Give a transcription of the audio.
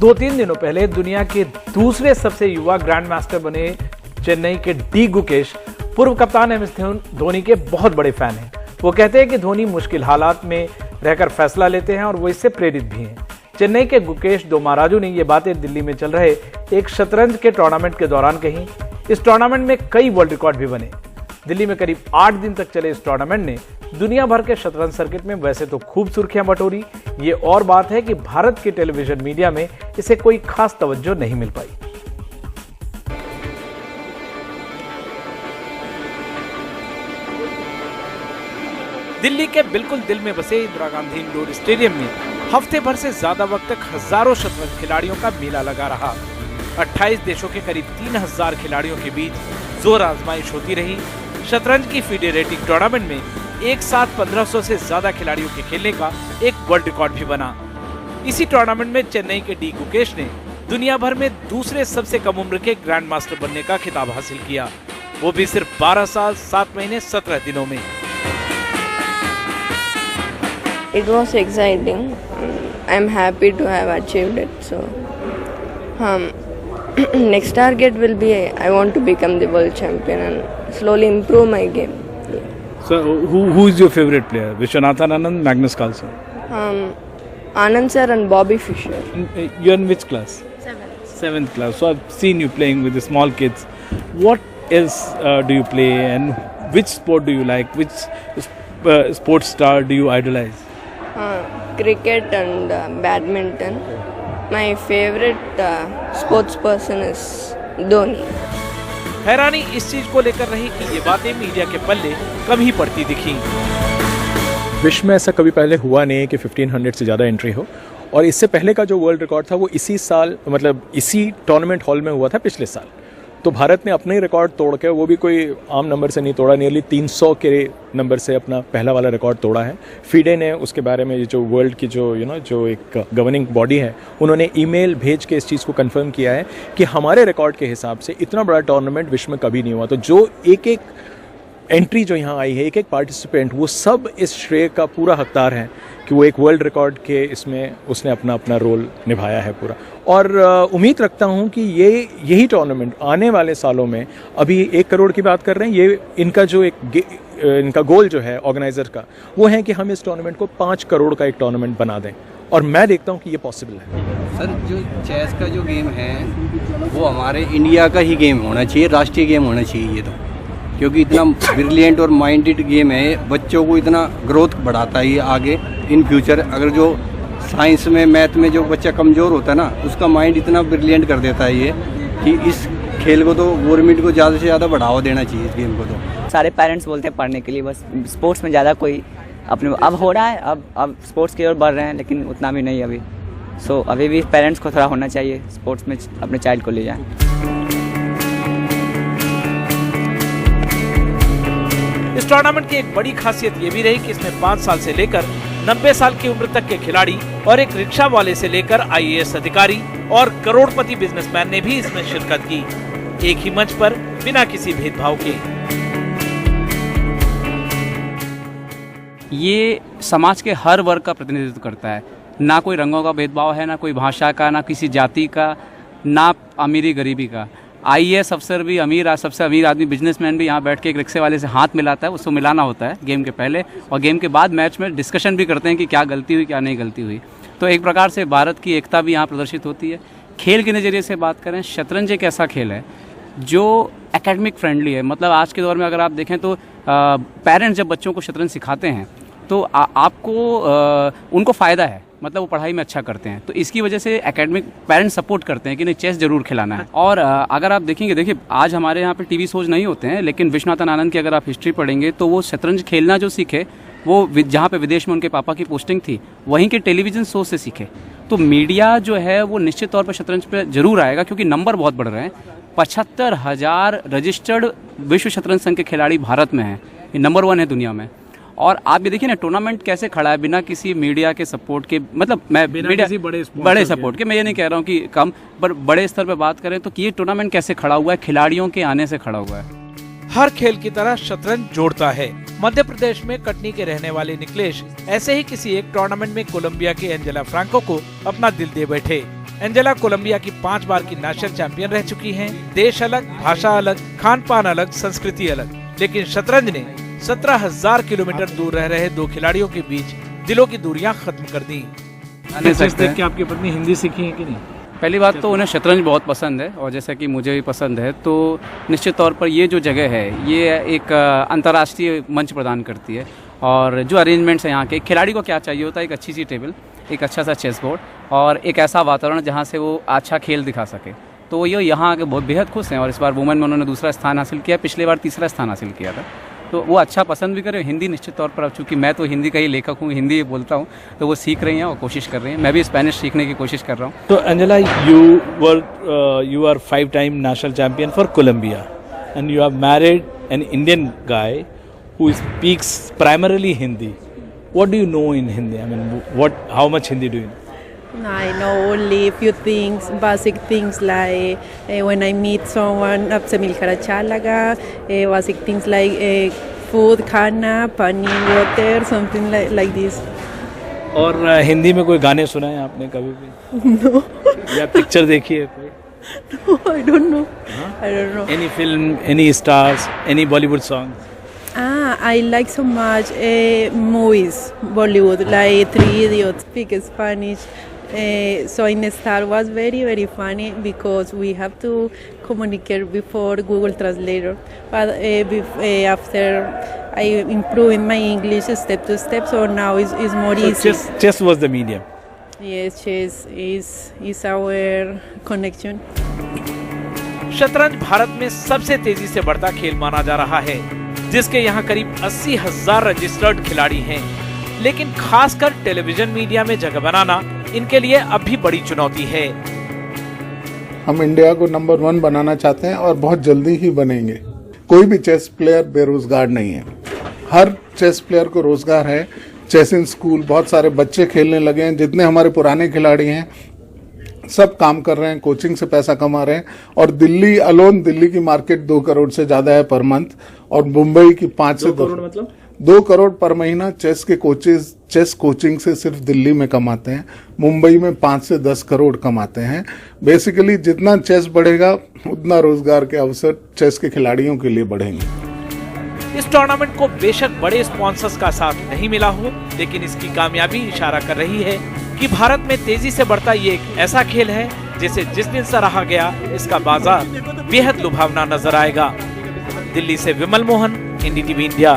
2-3 दिनों पहले दुनिया के दूसरे सबसे युवा ग्रैंड मास्टर बने चेन्नई के डी गुकेश पूर्व कप्तान एमएस धोनी के बहुत बड़े फैन हैं। वो कहते हैं कि धोनी मुश्किल हालात में रहकर फैसला लेते हैं और वो इससे प्रेरित भी हैं। चेन्नई के गुकेश दोमाराजू ने ये बातें दिल्ली में चल रहे एक शतरंज के टूर्नामेंट के दौरान कही। इस टूर्नामेंट में कई वर्ल्ड रिकॉर्ड भी बने। दिल्ली में करीब 8 दिन तक चले इस टूर्नामेंट ने दुनिया भर के शतरंज सर्किट में वैसे तो खूब सुर्खियां बटोरी। ये और बात है कि भारत के टेलीविजन मीडिया में इसे कोई खास तवज्जो नहीं मिल पाई। दिल्ली के बिल्कुल दिल में बसे इंदिरा गांधी इंडोर स्टेडियम में हफ्ते भर से ज्यादा वक्त तक हजारों शतरंज खिलाड़ियों का मेला लगा रहा। 28 देशों के करीब 3000 खिलाड़ियों के बीच जोर आजमाइश होती रही। शतरंज की फीडे रेटिंग टूर्नामेंट में एक साथ 1500 से ज्यादा खिलाड़ियों के खेलने का एक वर्ल्ड रिकॉर्ड भी बना। इसी टूर्नामेंट में चेन्नई के डी गुकेश ने दुनिया भर में दूसरे सबसे कम उम्र के ग्रैंड मास्टर बनने का खिताब हासिल किया, वो भी सिर्फ 12 साल 7 महीने 17 दिनों में। It was exciting. I'm happy to have achieved it. So, next target will be I want to become the world champion and slowly improve my game. Yeah. So, who is your favorite player? Vishwanathan Anand, Magnus Carlsen? Anand sir and Bobby Fischer. You're in which class? 7th class. So I've seen you playing with the small kids. What else do you play, and which sport do you like? Which sports star do you idolize? Cricket and badminton. My favorite sports person is Dhoni. हैरानी इस चीज को लेकर रही कि ये बातें media के पल्ले कम ही पड़ती दिखी। विश्व में ऐसा कभी पहले हुआ नहीं है कि 1500 से ज़्यादा एंट्री हो, और इससे पहले का जो वर्ल्ड रिकॉर्ड था वो इसी साल, मतलब इसी टूर्नामेंट हॉल में हुआ था पिछले साल। तो भारत ने अपने ही रिकॉर्ड तोड़ के, वो भी कोई आम नंबर से नहीं तोड़ा, नियरली 300 के नंबर से अपना पहला वाला रिकॉर्ड तोड़ा है। फीडे ने उसके बारे में जो वर्ल्ड की जो जो एक गवर्निंग बॉडी है, उन्होंने ईमेल भेज के इस चीज़ को कंफर्म किया है कि हमारे रिकॉर्ड के हिसाब से इतना बड़ा टूर्नामेंट विश्व में कभी नहीं हुआ। तो जो एक एक एंट्री जो यहाँ आई है, एक एक पार्टिसिपेंट, वो सब इस श्रेय का पूरा हकदार है कि वो एक वर्ल्ड रिकॉर्ड के इसमें उसने अपना अपना रोल निभाया है पूरा। और उम्मीद रखता हूँ कि यही टूर्नामेंट आने वाले सालों में, अभी 1 करोड़ की बात कर रहे हैं, ये इनका जो इनका गोल जो है ऑर्गेनाइजर का, वो है कि हम इस टूर्नामेंट को 5 करोड़ का एक टूर्नामेंट बना दें, और मैं देखता हूँ कि ये पॉसिबल है। सर, जो चेस का जो गेम है वो हमारे इंडिया का ही गेम होना चाहिए, राष्ट्रीय गेम होना चाहिए ये, तो क्योंकि इतना ब्रिलियंट और माइंडेड गेम है, बच्चों को इतना ग्रोथ बढ़ाता है ये आगे इन फ्यूचर। अगर जो साइंस में, मैथ में जो बच्चा कमज़ोर होता है ना, उसका माइंड इतना ब्रिलियंट कर देता है ये कि इस खेल को तो गवर्नमेंट को ज़्यादा से ज़्यादा बढ़ावा देना चाहिए इस गेम को। तो सारे पेरेंट्स बोलते हैं पढ़ने के लिए, बस स्पोर्ट्स में ज़्यादा कोई अपने अब हो रहा है, अब स्पोर्ट्स की ओर बढ़ रहे हैं, लेकिन उतना भी नहीं अभी। सो अभी भी पेरेंट्स को थोड़ा होना चाहिए, स्पोर्ट्स में अपने चाइल्ड को ले जाएं। इस टूर्नामेंट की एक बड़ी खासियत ये भी रही कि इसमें 5 साल से लेकर 90 साल की उम्र तक के खिलाड़ी और एक रिक्शा वाले से लेकर आईएएस अधिकारी और करोड़पति बिजनेसमैन ने भी इसमें शिरकत की, एक ही मंच पर बिना किसी भेदभाव के। ये समाज के हर वर्ग का प्रतिनिधित्व करता है, ना कोई रंगों का भेदभाव है, ना कोई भाषा का, ना किसी जाति का, ना अमीरी गरीबी का। आईएएस अफसर भी अमीर, सबसे अमीर आदमी बिजनेसमैन भी यहाँ बैठ के एक रिक्शे वाले से हाथ मिलाता है, उसको मिलाना होता है गेम के पहले, और गेम के बाद मैच में डिस्कशन भी करते हैं कि क्या गलती हुई, क्या नहीं गलती हुई। तो एक प्रकार से भारत की एकता भी यहाँ प्रदर्शित होती है। खेल के नज़रिए से बात करें, शतरंज एक ऐसा खेल है जो एकेडमिक फ्रेंडली है। मतलब आज के दौर में अगर आप देखें तो पेरेंट्स जब बच्चों को शतरंज सिखाते हैं तो आपको उनको फ़ायदा है, मतलब वो पढ़ाई में अच्छा करते हैं। तो इसकी वजह से एकेडमिक पेरेंट्स सपोर्ट करते हैं कि नहीं, चेस जरूर खिलाना है। और अगर आप देखेंगे, देखिए आज हमारे यहाँ पे टीवी शोज नहीं होते हैं, लेकिन विश्वनाथन आनंद की अगर आप हिस्ट्री पढ़ेंगे तो वो शतरंज खेलना जो सीखे, वो जहाँ पे विदेश में उनके पापा की पोस्टिंग थी, वहीं के टेलीविजन शो से सीखे। तो मीडिया जो है वो निश्चित तौर पर शतरंज पे जरूर आएगा, क्योंकि नंबर बहुत बढ़ रहे हैं। 75,000 रजिस्टर्ड विश्व शतरंज संघ के खिलाड़ी भारत में हैं, ये नंबर 1 है दुनिया में। और आप ये देखिए ना टूर्नामेंट कैसे खड़ा है, बिना किसी मीडिया के सपोर्ट के, मतलब मैं मीडिया बड़े सपोर्ट के, मैं ये नहीं कह रहा हूँ कि कम, पर बड़े स्तर पे बात करें तो ये टूर्नामेंट कैसे खड़ा हुआ है, खिलाड़ियों के आने से खड़ा हुआ है। हर खेल की तरह शतरंज जोड़ता है। मध्य प्रदेश में कटनी के रहने वाले निकलेश ऐसे ही किसी एक टूर्नामेंट में कोलंबिया के एंजेला फ्रांको को अपना दिल दे बैठे। एंजेला कोलंबिया की 5 बार की नेशनल चैंपियन रह चुकी हैं। देश अलग, भाषा अलग, खान पान अलग, संस्कृति अलग, लेकिन शतरंज ने 17,000 किलोमीटर दूर रह रहे दो खिलाड़ियों के बीच दिलों की दूरियां खत्म कर दी। देख के आपकी पत्नी हिंदी सीखी है कि नहीं? पहली बात तो उन्हें शतरंज बहुत पसंद है और जैसा कि मुझे भी पसंद है, तो निश्चित तौर पर ये जो जगह है ये एक अंतर्राष्ट्रीय मंच प्रदान करती है। और जो अरेंजमेंट्स हैं यहाँ के, खिलाड़ी को क्या चाहिए होता है, एक अच्छी सी टेबल, एक अच्छा सा चेस बोर्ड और एक ऐसा वातावरण जहाँ से वो अच्छा खेल दिखा सके। तो ये यहाँ आके बहुत बेहद खुश हैं और इस बार वुमेन में उन्होंने दूसरा स्थान हासिल किया, पिछले बार तीसरा स्थान हासिल किया था। तो वो अच्छा पसंद भी करे। हिंदी निश्चित तौर पर, अब चूँकि मैं तो हिंदी का ही लेखक हूँ, हिंदी बोलता हूँ, तो वो सीख रही हैं और कोशिश कर रही हैं। मैं भी स्पेनिश सीखने की कोशिश कर रहा हूँ। तो Angela, you are 5-time national champion for Colombia and you have married an Indian guy who speaks primarily Hindi. What do you know in Hindi? I mean, how much Hindi do you know? I know only a few things, basic things like when I meet someone, आपसे मिलकर अच्छा लगा. Basic things like food, खाना, पानी, water, something like this. और हिंदी में कोई गाने सुना है आपने कभी भी? No. या पिक्चर देखी है कोई? No, I don't know. I don't know. Any film, any stars, any Bollywood songs? I like so much movies, Bollywood, like Three Idiots, speak Spanish. So in Star was very, very funny because we have to communicate before Google Translator. But after I improved my English step to step, so now it's more easy. Chess was the medium. Yes, chess is our connection. शतरंज भारत में सबसे तेजी से बढ़ता खेल माना जा रहा है, जिसके यहाँ करीब 80,000 रजिस्टर्ड खिलाड़ी हैं। लेकिन खासकर टेलीविजन मीडिया में जगह बनाना इनके लिए अब भी बड़ी चुनौती है। हम इंडिया को नंबर 1 बनाना चाहते हैं और बहुत जल्दी ही बनेंगे। कोई भी चेस प्लेयर बेरोजगार नहीं है, हर चेस प्लेयर को रोजगार है। चेस इन स्कूल बहुत सारे बच्चे खेलने लगे हैं, जितने हमारे पुराने खिलाड़ी हैं सब काम कर रहे हैं, कोचिंग से पैसा कमा रहे हैं। और दिल्ली अलोन, दिल्ली की मार्केट 2 करोड़ से ज्यादा है पर मंथ, और मुंबई की 5 से 2 करोड़ पर महीना चेस के कोचेज चेस कोचिंग से सिर्फ दिल्ली में कमाते हैं। मुंबई में 5 से 10 करोड़ कमाते हैं। बेसिकली जितना चेस बढ़ेगा उतना रोजगार के अवसर चेस के खिलाड़ियों के लिए बढ़ेंगे। इस टूर्नामेंट को बेशक बड़े स्पॉन्सर्स का साथ नहीं मिला हो, लेकिन इसकी कामयाबी इशारा कर रही है कि भारत में तेजी से बढ़ता ये एक ऐसा खेल है जिसे जिस दिन सराहा गया इसका बाजार बेहद लुभावना नजर आएगा। दिल्ली से विमल मोहन, NDTV इंडिया।